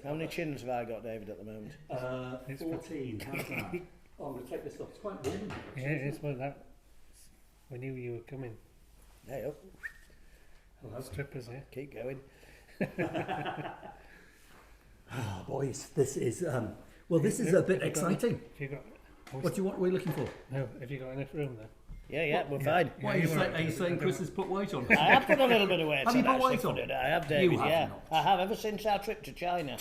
How many chins have I got, David, at the moment? 14. How's that? Oh, I'm going to take this off. It's quite warm. Yeah, it's well that. We knew you were coming. Hey up. Hello. Strippers here. Keep going. Ah, boys, this is this is a bit exciting. Have you got? What are we looking for? No, have you got enough room there? Yeah, we're fine. What are you saying? Chris has put weight on? I have put a little bit of weight Have you on. put weight on? I have, David. You have yeah, not. I have ever since our trip to China.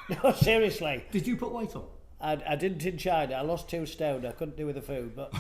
No, seriously. Did you put weight on? I didn't in China. I lost 2 stone. I couldn't do with the food. But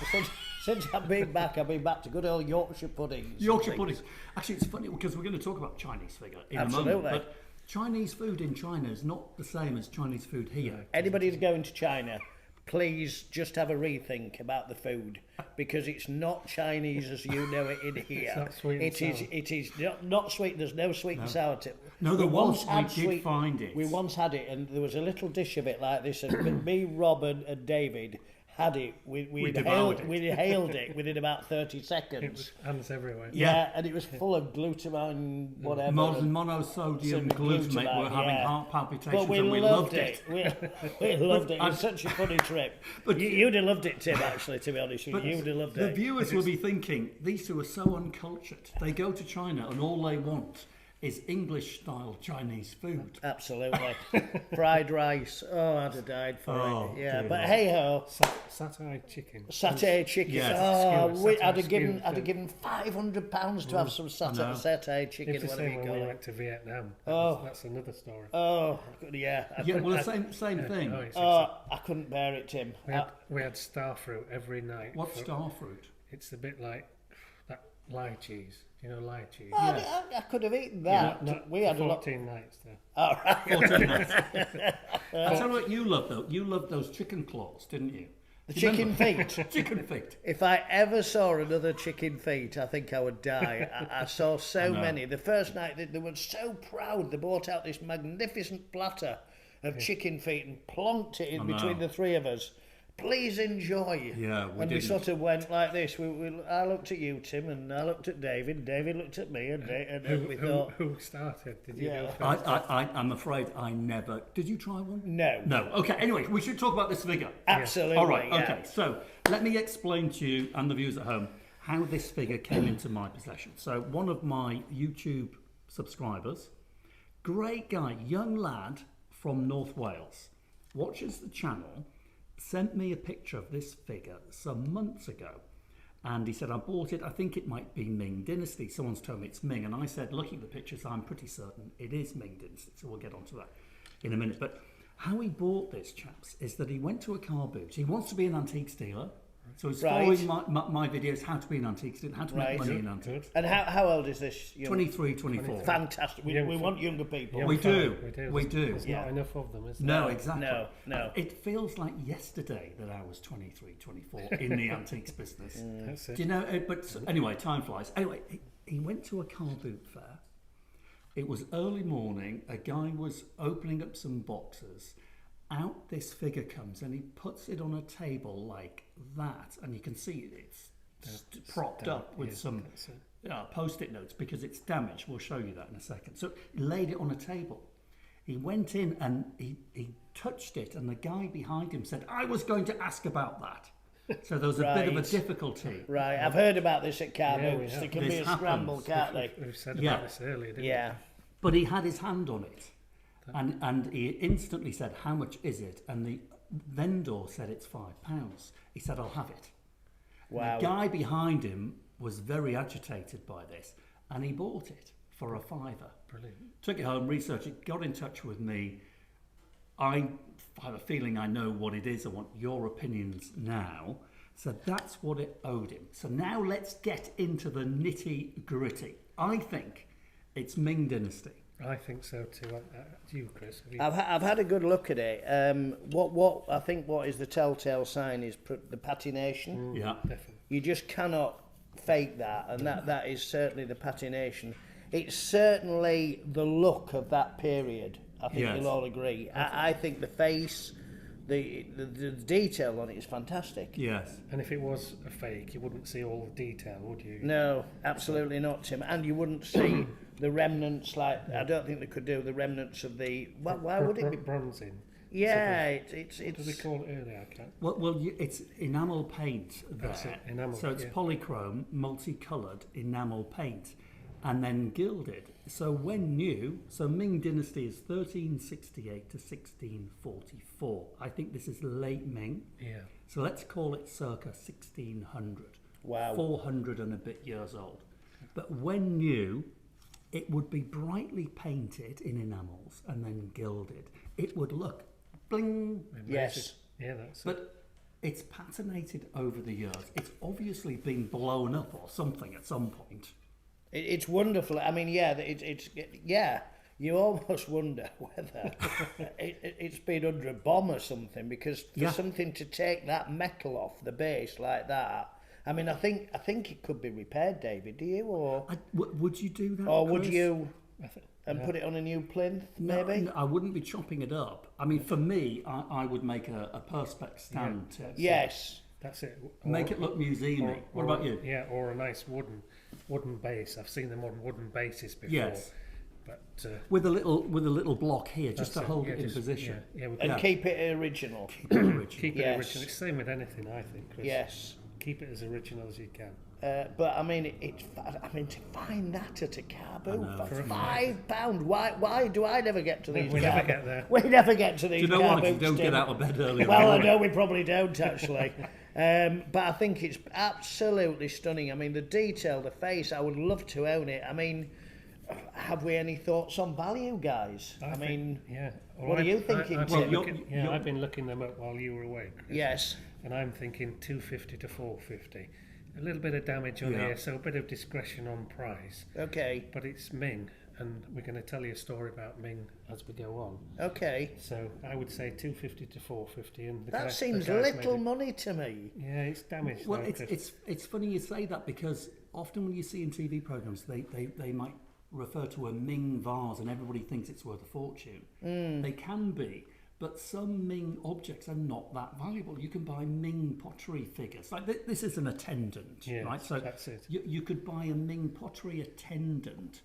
since I've been back to good old Yorkshire puddings. Yorkshire puddings. Actually, it's funny because we're going to talk about Chinese figure in Absolutely. a moment. But Chinese food in China is not the same as Chinese food here. Anybody who's going to China, please just have a rethink about the food, because it's not Chinese as you know it in here. It's not sweet and sour. It is not sweet. There's no sweet and sour to it. No, there was. We did sweet, find it. We once had it, and there was a little dish of it like this, and me, Rob, and David had it. We inhaled it within about 30 seconds. It was hands everywhere. Yeah, and it was full of glutamine, whatever. Monosodium glutamate. We're having heart palpitations, but we and we loved it. We loved it. It was such a funny trip. But you'd have loved it, Tim. Actually, to be honest, you'd have loved it. The viewers will be thinking these two are so uncultured. They go to China, and all they want is English-style Chinese food. Absolutely. Fried rice. Oh, I'd have died for it. Yeah, but Lord. hey-ho. Satay chicken. Satay chicken. Yes. I'd have given £500 to have some satay chicken. It's the Whatever same you when call we it. went to Vietnam. That's another story. Oh, yeah. Well, the same thing. I couldn't bear it, Tim. We had star fruit every night. What's star fruit? It's a bit like that lie cheese. You know lie cheese? I could have eaten that. We had 14 nights there. All right. 14 nights. I tell you what you loved, though. You loved those chicken claws, didn't you? The chicken feet. Chicken feet. If I ever saw another chicken feet, I think I would die. I saw so many. The first night, they were so proud. They brought out this magnificent platter of chicken feet and plonked it in between the three of us. Please enjoy. Yeah, we sort of went like this. I looked at you, Tim, and I looked at David. David looked at me, and we thought... Who started? Did you go I, first? I'm afraid I never... Did you try one? No. No. Okay, anyway, we should talk about this figure. Absolutely. All right, okay. So, let me explain to you and the viewers at home how this figure came into my possession. So, one of my YouTube subscribers, great guy, young lad from North Wales, watches the channel, sent me a picture of this figure some months ago, and he said, I bought it, I think it might be Ming Dynasty. Someone's told me it's Ming, and I said, looking at the pictures, I'm pretty certain it is Ming Dynasty, so we'll get onto that in a minute. But how he bought this, chaps, is that he went to a car boot. He wants to be an antiques dealer, so he's following my videos, how to be an antiques dealer, how to make money in antiques. And how old is this? 23, 24. Fantastic. We want younger people. We do. There's not enough of them, is there? No, exactly. No. It feels like yesterday that I was 23, 24 in the antiques business. That's it. Do you know? But anyway, time flies. Anyway, he went to a car boot fair. It was early morning. A guy was opening up some boxes. Out this figure comes, and he puts it on a table like that, and you can see it's propped up with some post-it notes because it's damaged. We'll show you that in a second. So he laid it on a table. He went in and he touched it, and the guy behind him said, I was going to ask about that. So there was a bit of a difficulty. Right, I've heard about this at car boots. have. There can This be a scramble, can't they? We've said about this earlier, didn't we? Yeah. But he had his hand on it, and he instantly said, how much is it? And the vendor said, it's £5. He said, I'll have it. Wow. The guy behind him was very agitated by this, and he bought it for a £5. Brilliant. Took it home, researched it, got in touch with me. I have a feeling I know what it is. I want your opinions now. So that's what it owed him. So now let's get into the nitty gritty. I think it's Ming Dynasty. I think so too. Do you, Chris? Have you... I've had a good look at it. What I think what is the telltale sign is the patination. Yeah, definitely. You just cannot fake that, and that is certainly the patination. It's certainly the look of that period. I think you'll all agree. I think the face, the detail on it is fantastic. yes. And if it was a fake, you wouldn't see all the detail, would you? No, absolutely not, Tim. And you wouldn't see the remnants. Like I don't think they could do the remnants of the. Why would it be? Bronzing? Yeah, it's. What did they call it earlier? I can't. It's enamel paint there. That's it, enamel, so it's yeah. polychrome, multicoloured enamel paint, and then gilded. So when new, so Ming Dynasty is 1368 to 1644. I think this is late Ming. Yeah. So let's call it circa 1600. Wow. 400 and a bit years old. But when new, it would be brightly painted in enamels and then gilded. It would look bling. Yes. Yeah, that's it. But it's patinated over the years. It's obviously been blown up or something at some point. It's wonderful. I mean, yeah, yeah. You almost wonder whether it's been under a bomb or something, because for something to take that metal off the base like that. I mean, I think it could be repaired, David. Do you, or Would you do that? or would Chris? you put it on a new plinth? Maybe. No, I wouldn't be chopping it up. I mean, for me, I would make a perspex stand. Yeah, yes. That's it. Make it look museum-y. What about you? Yeah, or a nice wooden base. I've seen them on wooden bases before. Yes. But with a little block here just to that's hold yeah, it in just- position. Yeah, And keep it original. Keep it original. keep it Yes. original. It's the same with anything, I think, Chris. Yes. Keep it as original as you can. But I mean, to find that at a car boot know. for £5. Why do I never get to these? We car never get there. We never get to these. Do you know car what? You boots, don't get Tim. out of bed early. Well, I know we probably don't actually. But I think it's absolutely stunning. I mean, the detail, the face. I would love to own it. I mean, have we any thoughts on value, guys? I mean, Yeah. what are you thinking, Tim? I've been looking them up while you were away, Chris. Yes. And I'm thinking 250 to 450. A little bit of damage on here, so a bit of discretion on price. Okay. But it's Ming, and we're going to tell you a story about Ming as we go on. Okay. So I would say 250 to 450, and That seems little money to me. Yeah, it's damaged. Well, though, Chris. it's funny you say that, because often when you see in TV programs, they might refer to a Ming vase and everybody thinks it's worth a fortune. They can be, but some Ming objects are not that valuable. You can buy Ming pottery figures. Like this is an attendant, Yeah, right? So that's it. You could buy a Ming pottery attendant,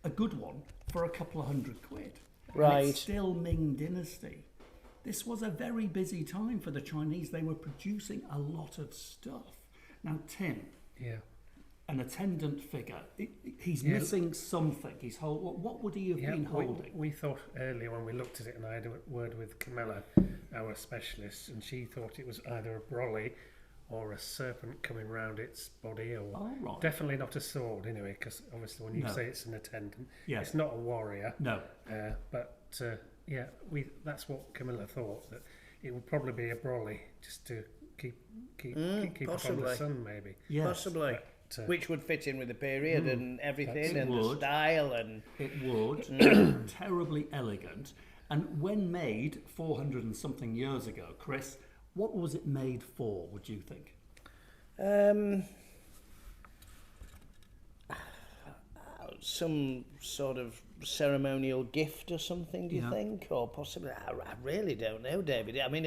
a good one, for a couple of £100. Right. And it's still Ming Dynasty. This was a very busy time for the Chinese. They were producing a lot of stuff. Now, Tim, Yeah. an attendant figure, he's missing something. What would he have been holding? We thought earlier when we looked at it, and I had a word with Camilla, our specialist, and she thought it was either a brolly or a serpent coming round its body, or right. definitely not a sword anyway, because obviously when you say it's an attendant, it's not a warrior. No. That's what Camilla thought, that it would probably be a brolly, just to keep up on the sun, maybe. Yes. Possibly. But, Which would fit in with the period and everything, It and the would. style, and It would. Terribly elegant. And when made 400 and something years ago, Chris, what was it made for, would you think? Some sort of ceremonial gift or something, do you Yeah. think? Or possibly, I really don't know, David. I mean,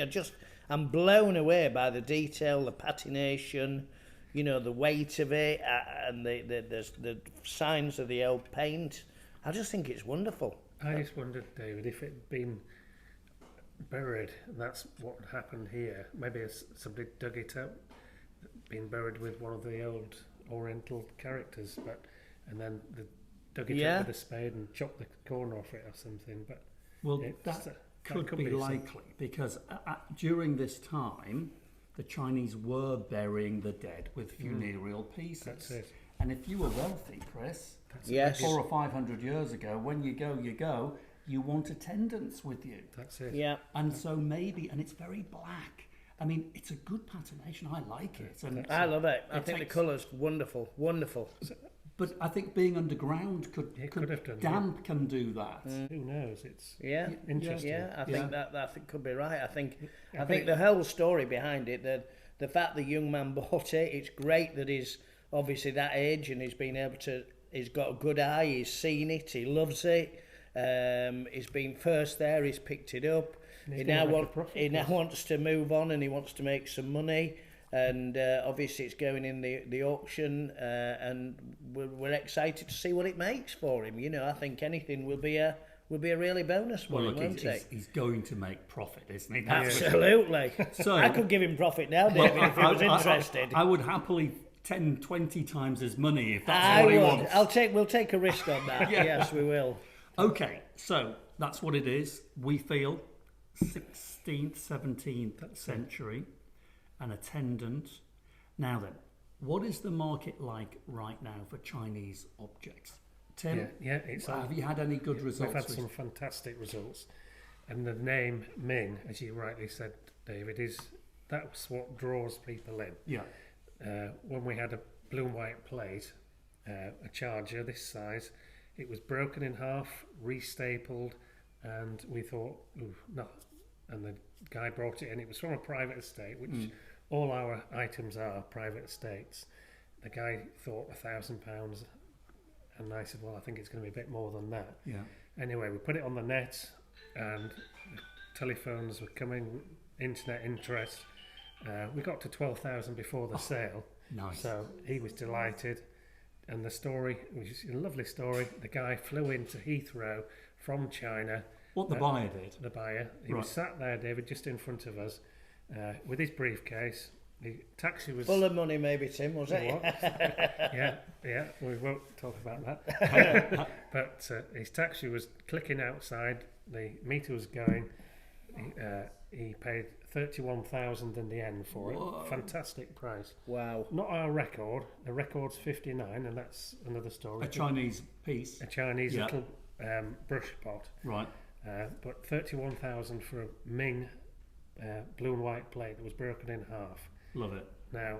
I'm blown away by the detail, the patination, you know, the weight of it, and the signs of the old paint. I just think it's wonderful. I just wondered, David, if it'd been buried, and that's what happened here. Maybe somebody dug it up, been buried with one of the old Oriental characters, and then they dug it up with a spade and chopped the corner off it or something. But That could be likely, because during this time, the Chinese were burying the dead with funereal pieces. That's it. And if you were wealthy, Chris, Yes. 400 or 500 years ago, when you go, you want attendants with you. That's it. Yeah. And so maybe, and it's very black. I mean, it's a good patination. I like it. And I love it. I think the takes- colour's wonderful. Wonderful. But I think being underground could have done, damp can do that. Who knows? It's Yeah. interesting. Yeah, I think that could be right. I think think- the whole story behind it, the fact the young man bought it, it's great that he's obviously that age and he's got a good eye, he's seen it, he loves it, he's been first there, he's picked it up, he now wants to move on and he wants to make some money. and obviously it's going in the auction, and we're excited to see what it makes for him. You know, I think anything will be a really bonus for him, won't it? He's going to make profit, isn't he? That's Absolutely. So I could give him profit now, David, if he was interested. I would happily 10, 20 times his money if that's what he wants. We'll take a risk on that. Yes, we will. Okay, so that's what it is. We feel 16th, 17th century, an attendant. Now then, what is the market like right now for Chinese objects? Tim, have you had any good results? We've had some fantastic results, and the name Ming, as you rightly said, David, that's what draws people in. Yeah. When we had a blue and white plate, a charger this size, it was broken in half, restapled, and we thought, no. And the guy brought it in. It was from a private estate, which all our items are private estates. The guy thought £1,000, and I said, well, I think it's going to be a bit more than that. Yeah. Anyway, we put it on the net, and the telephones were coming, internet interest. We got to 12,000 before the sale. Nice. So he was delighted. And the story, which is a lovely story, the guy flew into Heathrow from China. What the buyer did? The buyer. He was sat there, David, just in front of us, with his briefcase. The taxi was... Full of money, maybe, Tim, was it? Yeah, we won't talk about that. But his taxi was clicking outside, the meter was going. He paid 31,000 in the end for it. Whoa. Fantastic price. Wow. Not our record. The record's 59, and that's another story. A Chinese piece. A Chinese little brush pot. Right. But 31,000 for a Ming blue and white plate that was broken in half. Love it. Now,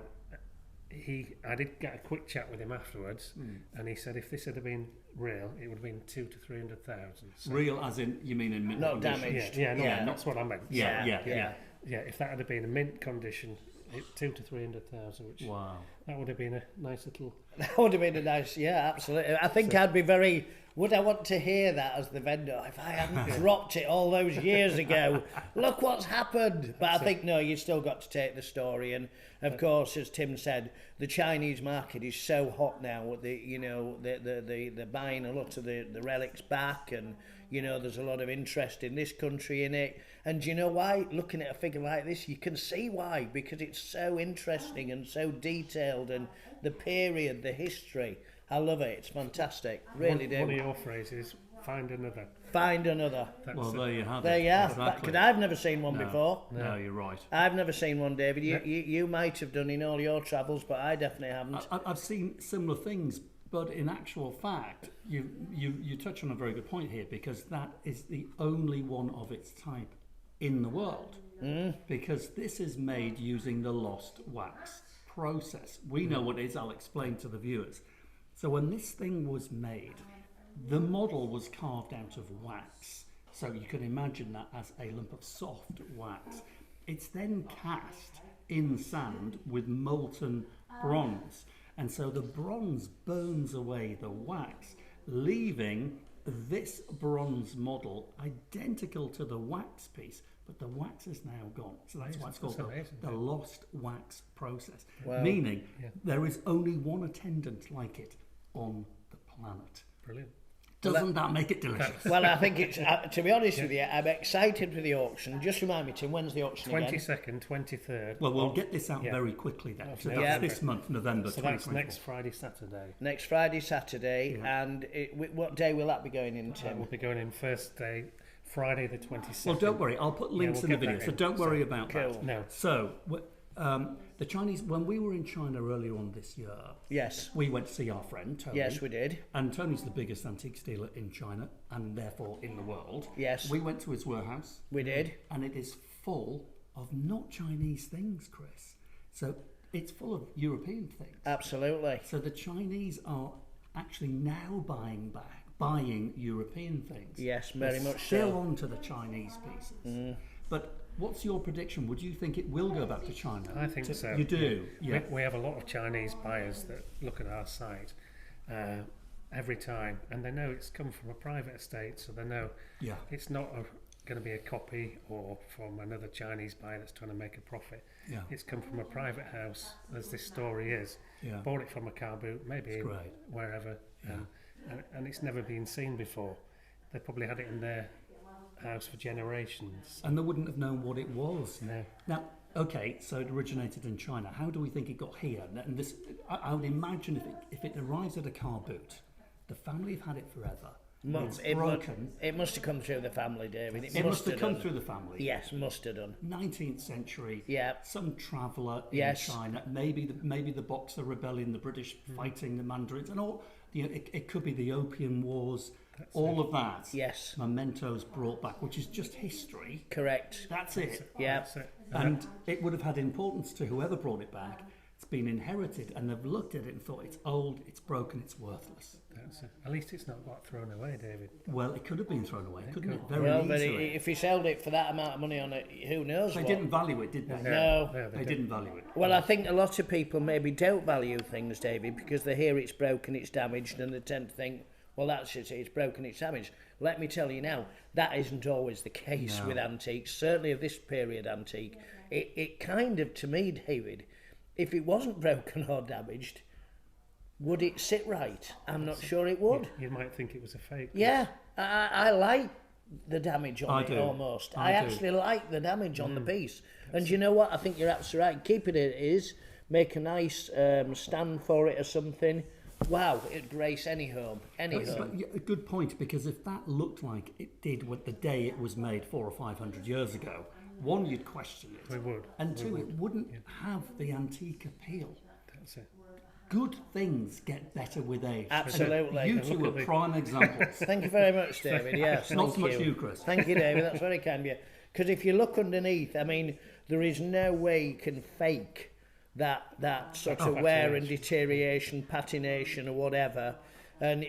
I did get a quick chat with him afterwards, and he said if this had been real, it would have been 200,000 to 300,000. So real, as in you mean in mint not condition? damaged. That's what I meant. Yeah. If that had been a mint condition, 200,000 to 300,000. Which that would have been a nice little. That would have been a nice, absolutely. I think I'd be very. Would I want to hear that as the vendor if I hadn't dropped it all those years ago? Look what's happened. But I think no, you still got to take the story. And of course, as Tim said, the Chinese market is so hot now. They're buying a lot of the relics back, and there's a lot of interest in this country in it. And do you know why? Looking at a figure like this, you can see why, because it's so interesting and so detailed, and the period, the history. I love it. It's fantastic. Really do. One of your phrases, find another. Find another. Well, there you have it. There you are. Exactly. Because I've never seen one before. No, you're right. I've never seen one, David. You might have done in all your travels, but I definitely haven't. I've seen similar things, but in actual fact, you touch on a very good point here, because that is the only one of its type in the world. Because this is made using the lost wax process. We know what it is. I'll explain to the viewers. So when this thing was made, the model was carved out of wax. So you can imagine that as a lump of soft wax. It's then cast in sand with molten bronze. And so the bronze burns away the wax, leaving this bronze model identical to the wax piece, but the wax is now gone. So that's why it's called the lost wax process. Wow. Meaning there is only one attendant like it on the planet. Brilliant. Doesn't that make it delicious? Well, I think it's, to be honest with you, I'm excited for the auction. Just remind me, Tim, when's the auction 22nd, 23rd. Well, we'll get this out very quickly then. So that's this month, November. So that's next Friday, Saturday. Next Friday, Saturday. And what day will that be going in, Tim? We'll be going in first day, Friday the 22nd. Well, don't worry. I'll put links in the video, so don't worry about that. No. So, the Chinese, when we were in China earlier on this year, we went to see our friend Tony. Yes, we did. And Tony's the biggest antiques dealer in China, and therefore in the world. Yes. We went to his warehouse. We did. And it is full of not Chinese things, Chris. So it's full of European things. Absolutely. So the Chinese are actually now buying European things. Yes, very much still so. on to the Chinese pieces. But what's your prediction? Would you think it will go back to China? I think so. You do? Yeah. We have a lot of Chinese buyers that look at our site every time, and they know it's come from a private estate, so they know it's not going to be a copy or from another Chinese buyer that's trying to make a profit. Yeah. It's come from a private house, as this story is. Yeah. Bought it from a car boot, maybe It's great. wherever, Yeah. and it's never been seen before. They probably had it in their house for generations. And they wouldn't have known what it was. No. Now, okay, so it originated in China. How do we think it got here? And this, I would imagine if it arrives at a car boot, the family have had it forever. It's broken. It must have come through the family, David. It must have come done. through the family. Yes, must have done. 19th century. Yeah. Some traveller Yes. in China. Maybe the Boxer Rebellion, the British fighting the Mandarins, and all. You know, it could be the Opium Wars. All of that. Yes. Mementos brought back, which is just history. Correct. That's it. Yeah. That's it. And it would have had importance to whoever brought it back. It's been inherited, and they've looked at it and thought it's old, it's broken, it's worthless. That's it. At least it's not thrown away, David. Well, it could have been thrown away, couldn't it? could. Very Well, but easily. if he sold it for that amount of money on it, who knows They what? didn't value it, did they? No. They didn't value it. Well, I think a lot of people maybe don't value things, David, because they hear it's broken, it's damaged, and they tend to think, well, that's it, it's broken, it's damaged. Let me tell you now, that isn't always the case No. with antiques, certainly of this period antique. It kind of, to me, David, if it wasn't broken or damaged, would it sit right? I'm not sure it would. You might think it was a fake. Yeah, I like the damage on I it do. almost. I I do. actually like the damage on the piece. And you know what? I think you're absolutely right. Keep it as it is. Make a nice stand for it or something. Wow, it'd grace any home. Any But home. a good point, because if that looked like it did with the day it was made 400 or 500 years ago, one, you'd question it. We would. And We two, would. it wouldn't have the antique appeal. That's it. Good things get better with age. Absolutely. You two Look are at the- prime examples. Thank you very much, David. Yes, Not thank so much you. you, Chris. Thank you, David. That's very kind of you. Because if you look underneath, I mean, there is no way you can fake that sort of wear and deterioration, patination, or whatever. And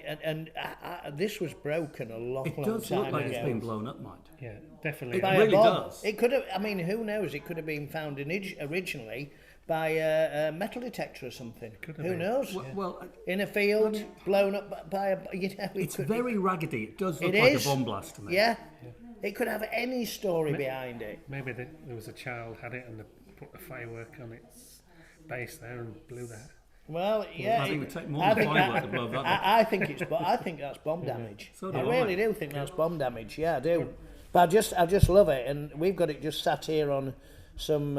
this was broken a long, It long does time look like ago. it's been blown up, mind. Yeah, definitely. By It a really bomb. does. It could have. I mean, who knows? It could have been found originally by a metal detector or something. have Who been. knows? Well, In a field, blown up by a. You know, it's could, very raggedy. It does look It like is. a bomb blast to me. Yeah. It could have any story behind it. Maybe there was a child had it and they put a firework on its base there and blew that. Well, yeah. I think it would take more I than think firework to blow that up. I think I think that's bomb damage. So do I I. really do think that's bomb damage. Yeah, I do. But I just love it, and we've got it just sat here on some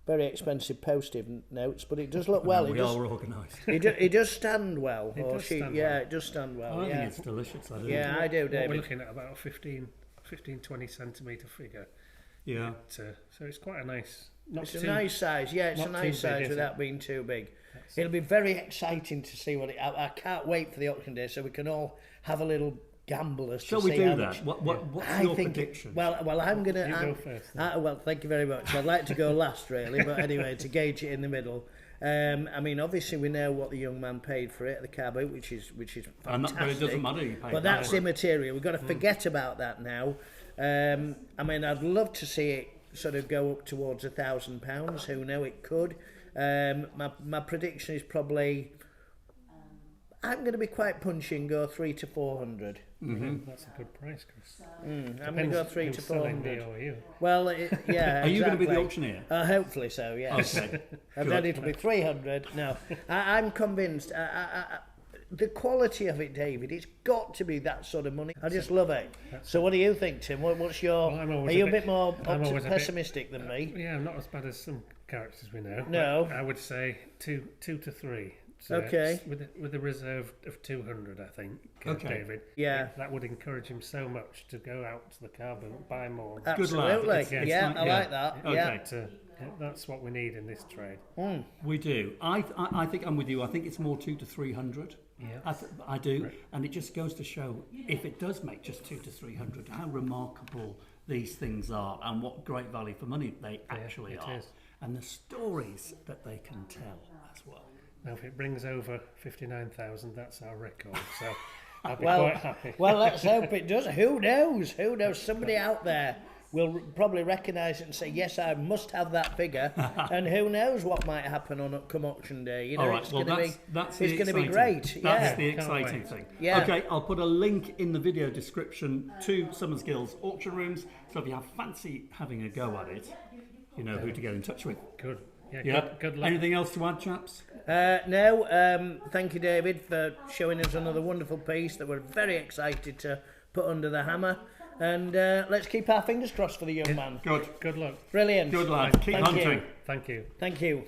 very expensive post-it notes, but it does look well. we It does. are organised. It does stand well. It or does she- stand yeah, well. it does stand well. I yeah. think it's delicious. I do. Yeah, I do, What we're David. looking at about a 15, 20 centimetre figure. Yeah. So it's quite a nice. Not It's too, a nice size. Yeah, it's a not nice too big, size is without it? being too big. It'll be very exciting to see what it. I can't wait for the auction day so we can all have a little gamble as to Shall we see do how that? much. What's I your think. prediction? Well, I'm gonna. You I'm- go first. well, thank you very much. I'd like to go last, really, but anyway, to gauge it in the middle. I mean, obviously, we know what the young man paid for it at the car boot, which is and fantastic. but it doesn't matter. You pay But that that's for it. immaterial. We've got to forget about that now. I mean, I'd love to see it sort of go up towards £1,000. Who know it could. My prediction is probably. I'm going to be quite punchy and go 300 to 400. That's a good price, Chris. I'm going to go 300 to Who's selling, me 400. or you? Well, yeah. Are you going to be the exactly. auctioneer? Hopefully so, yes. Okay. And then it'll be 300. No, I'm convinced. The quality of it, David, it's got to be that sort of money. I just love it. So what do you think, Tim? What's your... Well, I'm are always you a a bit- bit more I'm always a bit- pessimistic than me? Yeah, not as bad as some characters we know. No. but I would say two to three. So Okay. With a reserve of 200, I think. Okay. David. Yeah. That would encourage him so much to go out to the car and buy more. lad. Absolutely. It's Yeah, like- I yeah. like that. Okay. Yeah. That's what we need in this trade. We do. I think I'm with you. I think it's more 200 to 300. Yeah. I do, Right. and it just goes to show if it does make just 200 to 300, how remarkable these things are, and what great value for money they actually it are, is. and the stories that they can tell as well. Now, if it brings over 59,000, that's our record. So I'll be Well, quite happy. well, let's hope it does. Who knows? Who knows? Somebody out there will probably recognise it and say, yes, I must have that figure. And who knows what might happen on come auction day. You know, All right, it's well, going to be great. That's the Can't exciting wait. thing. Yeah. Okay, I'll put a link in the video description to Summers Guild's auction rooms. So if you have fancy having a go at it, you know who to get in touch with. Good. Yeah, Yeah. good luck. Anything else to add, chaps? No, thank you, David, for showing us another wonderful piece that we're very excited to put under the hammer. And let's keep our fingers crossed for the young man. Good. Good luck. Brilliant. Good lad. Keep Thank hunting. you. Thank you. Thank you.